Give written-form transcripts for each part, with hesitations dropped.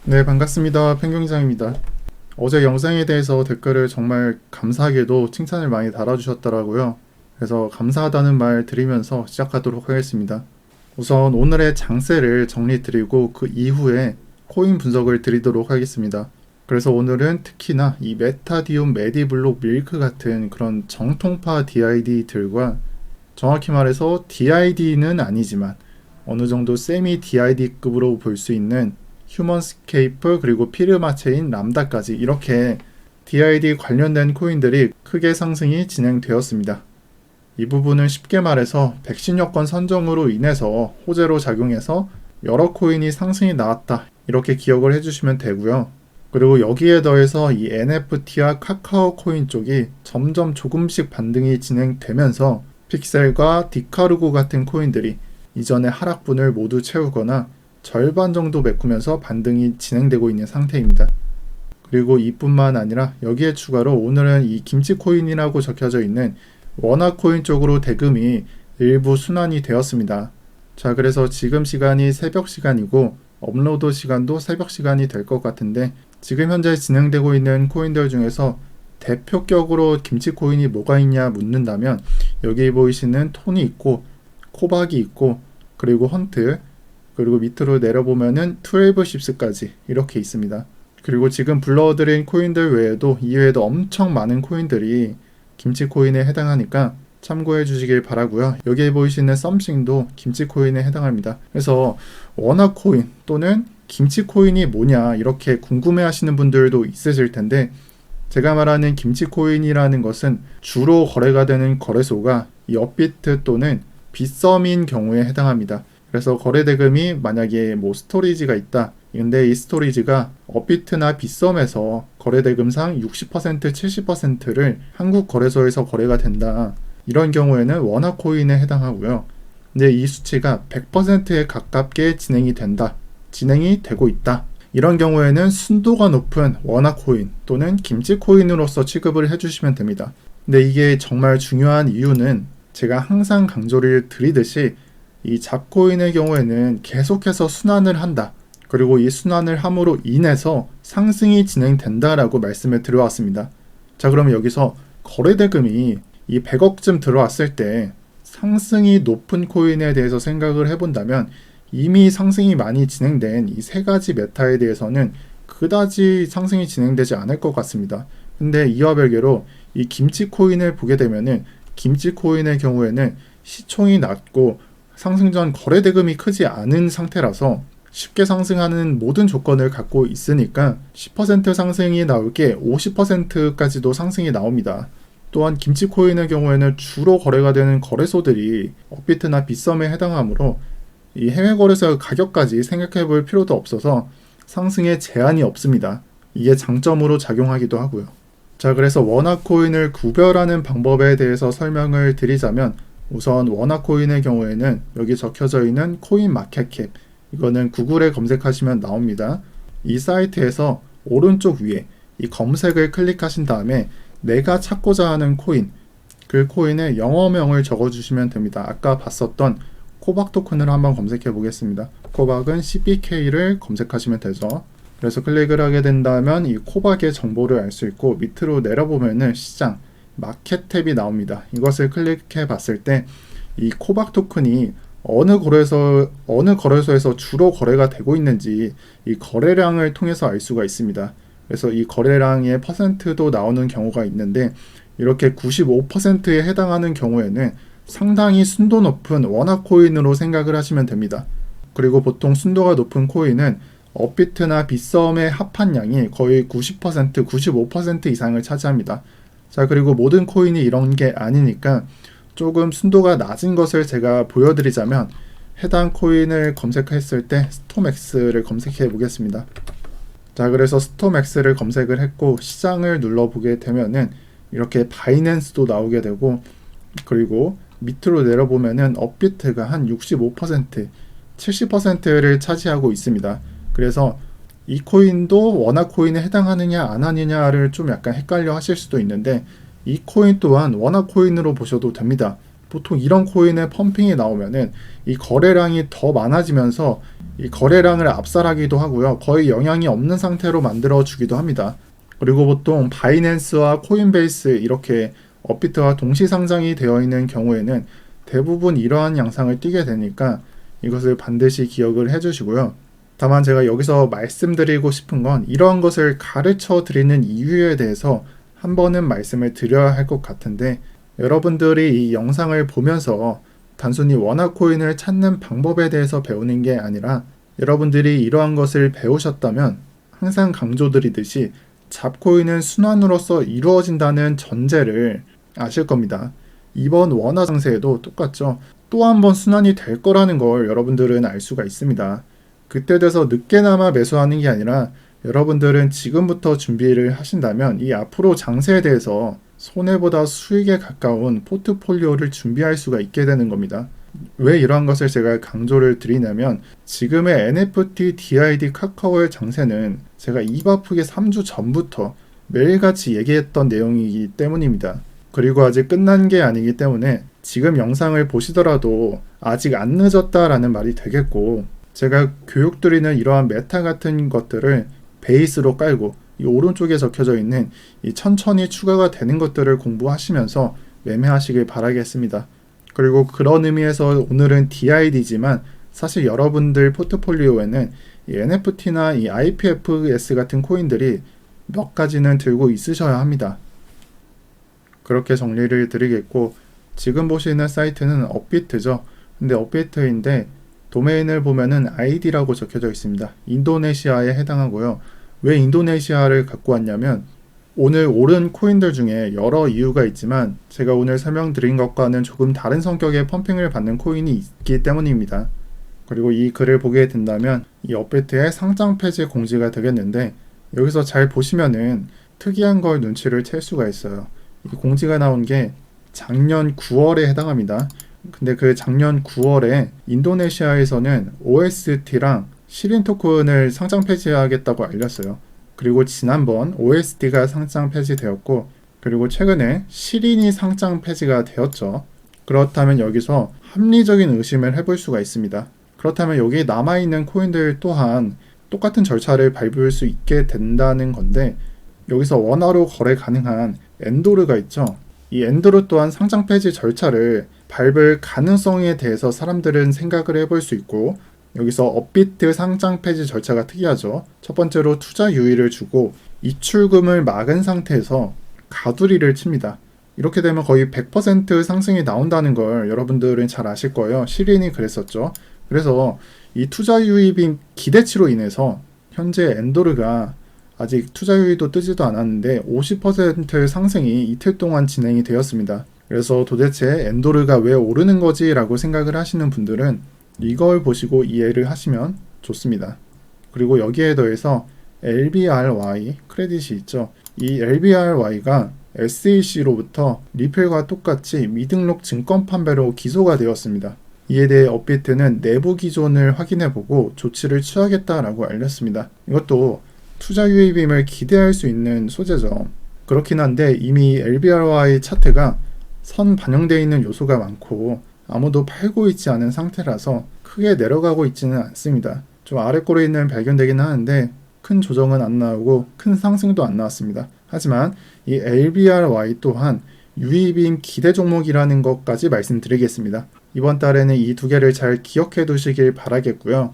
네, 반갑습니다. penguin상입니다. 어제 영상에 대해서 댓글을 정말 감사하게도 칭찬을 많이 달아주셨더라고요. 그래서 감사하다는 말 드리면서 시작하도록 하겠습니다. 우선 오늘의 장세를 정리드리고 그 이후에 코인 분석을 드리도록 하겠습니다. 그래서 오늘은 특히나 이 메타디움, 메디블록, 밀크 같은 그런 정통파 DID들과 정확히 말해서 DID는 아니지만 어느 정도 세미 DID급으로 볼 수 있는 휴먼스케이프 그리고 피르마체인 람다까지 이렇게 DID 관련된 코인들이 크게 상승이 진행되었습니다. 이 부분은 쉽게 말해서 백신 여건 선정으로 인해서 호재로 작용해서 여러 코인이 상승이 나왔다 이렇게 기억을 해주시면 되고요. 그리고 여기에 더해서 이 NFT와 카카오 코인 쪽이 점점 조금씩 반등이 진행되면서 픽셀과 디카르고 같은 코인들이 이전의 하락분을 모두 채우거나 절반 정도 메꾸면서 반등이 진행되고 있는 상태입니다. 그리고 이뿐만 아니라 여기에 추가로 오늘은 이 김치코인이라고 적혀져 있는 원화코인 쪽으로 대금이 일부 순환이 되었습니다. 자, 그래서 지금 시간이 새벽 시간이고 업로드 시간도 새벽 시간이 될 것 같은데 지금 현재 진행되고 있는 코인들 중에서 대표격으로 김치코인이 뭐가 있냐 묻는다면 여기 보이시는 톤이 있고 코박이 있고 그리고 헌트 그리고 밑으로 내려보면은 12ships까지 이렇게 있습니다. 그리고 지금 불러드린 코인들 외에도 이외에도 엄청 많은 코인들이 김치코인에 해당하니까 참고해 주시길 바라고요. 여기에 보이시는 썸씽도 김치코인에 해당합니다. 그래서 원화코인 또는 김치코인이 뭐냐 이렇게 궁금해 하시는 분들도 있으실 텐데 제가 말하는 김치코인이라는 것은 주로 거래가 되는 거래소가 이 업비트 또는 빗썸인 경우에 해당합니다. 그래서 거래 대금이 만약에 뭐 스토리지가 있다. 근데 이 스토리지가 업비트나 빗썸에서 거래 대금상 60%, 70%를 한국 거래소에서 거래가 된다. 이런 경우에는 원화코인에 해당하고요. 근데 이 수치가 100%에 가깝게 진행이 된다. 진행이 되고 있다. 이런 경우에는 순도가 높은 원화코인 또는 김치코인으로서 취급을 해주시면 됩니다. 근데 이게 정말 중요한 이유는 제가 항상 강조를 드리듯이 이 잡코인의 경우에는 계속해서 순환을 한다. 그리고 이 순환을 함으로 인해서 상승이 진행된다라고 말씀을 드려왔습니다. 자, 그러면 여기서 거래대금이 이 100억쯤 들어왔을 때 상승이 높은 코인에 대해서 생각을 해본다면 이미 상승이 많이 진행된 이 세 가지 메타에 대해서는 그다지 상승이 진행되지 않을 것 같습니다. 근데 이와 별개로 이 김치코인을 보게 되면은 김치코인의 경우에는 시총이 낮고 상승 전 거래 대금이 크지 않은 상태라서 쉽게 상승하는 모든 조건을 갖고 있으니까 10% 상승이 나올 게 50%까지도 상승이 나옵니다. 또한 김치코인의 경우에는 주로 거래가 되는 거래소들이 업비트나 빗썸에 해당하므로 이 해외 거래소의 가격까지 생각해 볼 필요도 없어서 상승에 제한이 없습니다. 이게 장점으로 작용하기도 하고요. 자, 그래서 원화코인을 구별하는 방법에 대해서 설명을 드리자면 우선 원화코인의 경우에는 여기 적혀져 있는 코인 마켓캡 이거는 구글에 검색하시면 나옵니다. 이 사이트에서 오른쪽 위에 이 검색을 클릭하신 다음에 내가 찾고자 하는 코인 그 코인의 영어명을 적어주시면 됩니다. 아까 봤었던 코박 토큰을 한번 검색해 보겠습니다. 코박은 CPK를 검색하시면 되죠. 그래서 클릭을 하게 된다면 이 코박의 정보를 알 수 있고 밑으로 내려보면은 시장 마켓 탭이 나옵니다. 이것을 클릭해 봤을 때 이 코박 토큰이 어느 거래소에서 주로 거래가 되고 있는지 이 거래량을 통해서 알 수가 있습니다. 그래서 이 거래량의 퍼센트도 나오는 경우가 있는데 이렇게 95%에 해당하는 경우에는 상당히 순도 높은 원화코인으로 생각을 하시면 됩니다. 그리고 보통 순도가 높은 코인은 업비트나 빗썸의 합판량이 거의 90%, 95% 이상을 차지합니다. 자, 그리고 모든 코인이 이런 게 아니니까 조금 순도가 낮은 것을 제가 보여드리자면 해당 코인을 검색했을 때 스톰엑스를 검색해 보겠습니다. 자, 그래서 스톰엑스를 검색을 했고 시장을 눌러보게 되면은 이렇게 바이낸스도 나오게 되고 그리고 밑으로 내려보면은 업비트가 한 65%, 70%를 차지하고 있습니다. 그래서 이 코인도 원화코인에 해당하느냐 안 하느냐를 좀 약간 헷갈려 하실 수도 있는데 이 코인 또한 원화코인으로 보셔도 됩니다. 보통 이런 코인의 펌핑이 나오면은 이 거래량이 더 많아지면서 이 거래량을 압살하기도 하고요. 거의 영향이 없는 상태로 만들어 주기도 합니다. 그리고 보통 바이낸스와 코인베이스 이렇게 업비트와 동시 상장이 되어 있는 경우에는 대부분 이러한 양상을 띠게 되니까 이것을 반드시 기억을 해주시고요. 다만 제가 여기서 말씀드리고 싶은 건 이러한 것을 가르쳐 드리는 이유에 대해서 한 번은 말씀을 드려야 할 것 같은데, 여러분들이 이 영상을 보면서 단순히 원화코인을 찾는 방법에 대해서 배우는 게 아니라 여러분들이 이러한 것을 배우셨다면 항상 강조드리듯이 잡코인은 순환으로서 이루어진다는 전제를 아실 겁니다. 이번 원화 상세에도 똑같죠. 또 한 번 순환이 될 거라는 걸 여러분들은 알 수가 있습니다. 그때 돼서 늦게나마 매수하는 게 아니라 여러분들은 지금부터 준비를 하신다면 이 앞으로 장세에 대해서 손해보다 수익에 가까운 포트폴리오를 준비할 수가 있게 되는 겁니다. 왜 이러한 것을 제가 강조를 드리냐면 지금의 NFT, DID, 카카오의 장세는 제가 입 아프게 3주 전부터 매일같이 얘기했던 내용이기 때문입니다. 그리고 아직 끝난 게 아니기 때문에 지금 영상을 보시더라도 아직 안 늦었다라는 말이 되겠고, 제가 교육드리는 이러한 메타 같은 것들을 베이스로 깔고 이 오른쪽에 적혀져 있는 이 천천히 추가가 되는 것들을 공부하시면서 매매하시길 바라겠습니다. 그리고 그런 의미에서 오늘은 DID지만 사실 여러분들 포트폴리오에는 이 NFT나 이 IPFS 같은 코인들이 몇 가지는 들고 있으셔야 합니다. 그렇게 정리를 드리겠고, 지금 보시는 사이트는 업비트죠. 근데 업비트인데 도메인을 보면은 ID라고 적혀져 있습니다. 인도네시아에 해당하고요. 왜 인도네시아를 갖고 왔냐면 오늘 오른 코인들 중에 여러 이유가 있지만 제가 오늘 설명드린 것과는 조금 다른 성격의 펌핑을 받는 코인이 있기 때문입니다. 그리고 이 글을 보게 된다면 이 업비트의 상장 폐지 공지가 되겠는데, 여기서 잘 보시면은 특이한 걸 눈치를 챌 수가 있어요. 이 공지가 나온 게 작년 9월에 해당합니다. 근데 그 작년 9월에 인도네시아에서는 OST랑 시린 토큰을 상장 폐지하겠다고 알렸어요. 그리고 지난번 OST가 상장 폐지되었고, 그리고 최근에 시린이 상장 폐지가 되었죠. 그렇다면 여기서 합리적인 의심을 해볼 수가 있습니다. 그렇다면 여기 남아있는 코인들 또한 똑같은 절차를 밟을 수 있게 된다는 건데, 여기서 원화로 거래 가능한 엔도르가 있죠. 이 엔도르 또한 상장 폐지 절차를 밟을 가능성에 대해서 사람들은 생각을 해볼 수 있고, 여기서 업비트 상장 폐지 절차가 특이하죠. 첫 번째로 투자 유의를 주고 입출금을 막은 상태에서 가두리를 칩니다. 이렇게 되면 거의 100% 상승이 나온다는 걸 여러분들은 잘 아실 거예요. 시린이 그랬었죠. 그래서 이 투자 유입인 기대치로 인해서 현재 엔도르가 아직 투자 유의도 뜨지도 않았는데 50% 상승이 이틀 동안 진행이 되었습니다. 그래서 도대체 엔도르가 왜 오르는 거지? 라고 생각을 하시는 분들은 이걸 보시고 이해를 하시면 좋습니다. 그리고 여기에 더해서 LBRY 크레딧이 있죠. 이 LBRY가 SEC로부터 리플과 똑같이 미등록 증권 판매로 기소가 되었습니다. 이에 대해 업비트는 내부 기존을 확인해보고 조치를 취하겠다라고 알렸습니다. 이것도 투자 유입임을 기대할 수 있는 소재죠. 그렇긴 한데 이미 LBRY 차트가 선 반영되어 있는 요소가 많고 아무도 팔고 있지 않은 상태라서 크게 내려가고 있지는 않습니다. 좀 아래꼬리는 발견되긴 하는데 큰 조정은 안 나오고 큰 상승도 안 나왔습니다. 하지만 이 LBRY 또한 유입임 기대 종목이라는 것까지 말씀드리겠습니다. 이번 달에는 이 두 개를 잘 기억해 두시길 바라겠고요.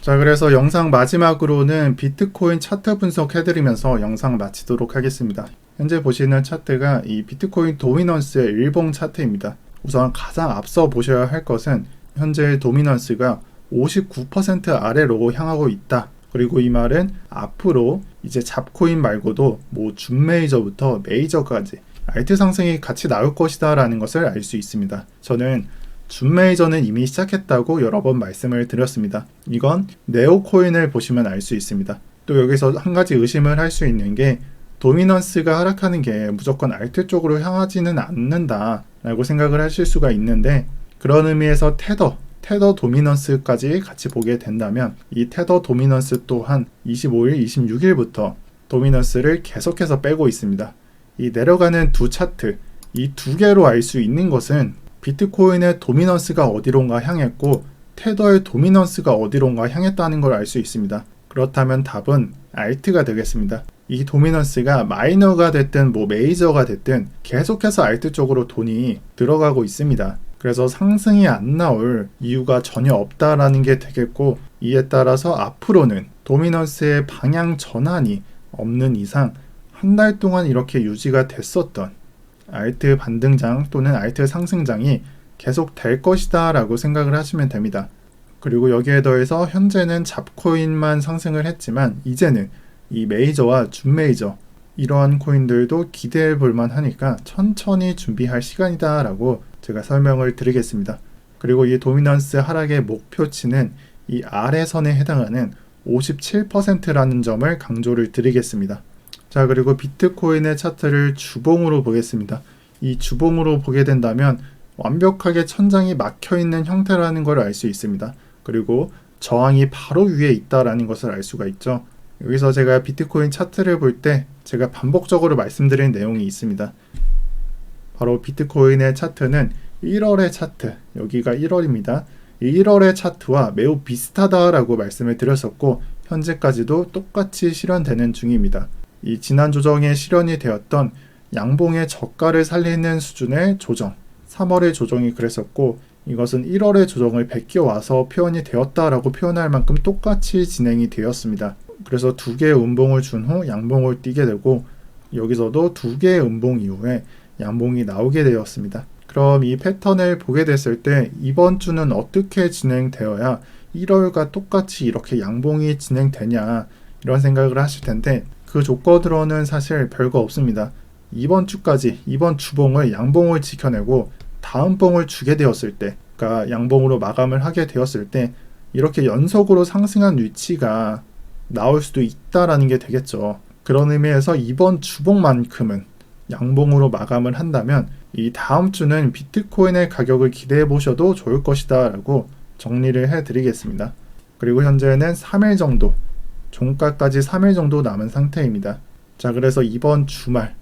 자, 그래서 영상 마지막으로는 비트코인 차트 분석해드리면서 영상 마치도록 하겠습니다. 현재 보시는 차트가 이 비트코인 도미넌스의 일봉 차트입니다. 우선 가장 앞서 보셔야 할 것은 현재 도미넌스가 59% 아래로 향하고 있다. 그리고 이 말은 앞으로 이제 잡코인 말고도 뭐 준메이저부터 메이저까지 알트 상승이 같이 나올 것이다 라는 것을 알 수 있습니다. 저는 준메이저는 이미 시작했다고 여러 번 말씀을 드렸습니다. 이건 네오코인을 보시면 알 수 있습니다. 또 여기서 한 가지 의심을 할 수 있는 게 도미넌스가 하락하는 게 무조건 알트 쪽으로 향하지는 않는다 라고 생각을 하실 수가 있는데, 그런 의미에서 테더 도미넌스까지 같이 보게 된다면 이 테더 도미넌스 또한 25일, 26일부터 도미넌스를 계속해서 빼고 있습니다. 이 내려가는 두 차트, 이 두 개로 알 수 있는 것은 비트코인의 도미넌스가 어디론가 향했고 테더의 도미넌스가 어디론가 향했다는 걸 알 수 있습니다. 그렇다면 답은 알트가 되겠습니다. 이 도미넌스가 마이너가 됐든 메이저가 됐든 계속해서 알트 쪽으로 돈이 들어가고 있습니다. 그래서 상승이 안 나올 이유가 전혀 없다라는 게 되겠고, 이에 따라서 앞으로는 도미넌스의 방향 전환이 없는 이상 한 달 동안 이렇게 유지가 됐었던 알트 반등장 또는 알트 상승장이 계속 될 것이다 라고 생각을 하시면 됩니다. 그리고 여기에 더해서 현재는 잡코인만 상승을 했지만 이제는 이 메이저와 준메이저 이러한 코인들도 기대해 볼만 하니까 천천히 준비할 시간이다 라고 제가 설명을 드리겠습니다. 그리고 이 도미넌스 하락의 목표치는 이 아래선에 해당하는 57%라는 점을 강조를 드리겠습니다. 자, 그리고 비트코인의 차트를 주봉으로 보겠습니다. 이 주봉으로 보게 된다면 완벽하게 천장이 막혀있는 형태라는 걸 알 수 있습니다. 그리고 저항이 바로 위에 있다라는 것을 알 수가 있죠. 여기서 제가 비트코인 차트를 볼 때 제가 반복적으로 말씀드린 내용이 있습니다. 바로 비트코인의 차트는 1월의 차트, 여기가 1월입니다. 이 1월의 차트와 매우 비슷하다라고 말씀을 드렸었고 현재까지도 똑같이 실현되는 중입니다. 이 지난 조정에 실현이 되었던 양봉의 저가를 살리는 수준의 조정, 3월의 조정이 그랬었고 이것은 1월의 조정을 베껴와서 표현이 되었다라고 표현할 만큼 똑같이 진행이 되었습니다. 그래서 두 개의 음봉을 준 후 양봉을 띄게 되고 여기서도 두 개의 음봉 이후에 양봉이 나오게 되었습니다. 그럼 이 패턴을 보게 됐을 때 이번 주는 어떻게 진행되어야 1월과 똑같이 이렇게 양봉이 진행되냐 이런 생각을 하실 텐데 그 조건으로는 사실 별거 없습니다. 이번 주까지 이번 주봉을 양봉을 지켜내고 다음 봉을 주게 되었을 때, 그러니까 양봉으로 마감을 하게 되었을 때 이렇게 연속으로 상승한 위치가 나올 수도 있다라는 게 되겠죠. 그런 의미에서 이번 주봉만큼은 양봉으로 마감을 한다면 이 다음 주는 비트코인의 가격을 기대해 보셔도 좋을 것이다 라고 정리를 해 드리겠습니다. 그리고 현재는 3일 정도, 종가까지 3일 정도 남은 상태입니다. 자, 그래서 이번 주말은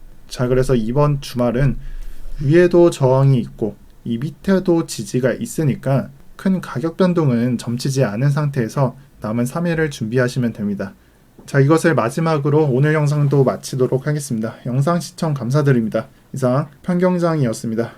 위에도 저항이 있고 이 밑에도 지지가 있으니까 큰 가격 변동은 점치지 않은 상태에서 남은 3일을 준비하시면 됩니다. 자, 이것을 마지막으로 오늘 영상도 마치도록 하겠습니다. 영상 시청 감사드립니다. 이상 편경장이었습니다.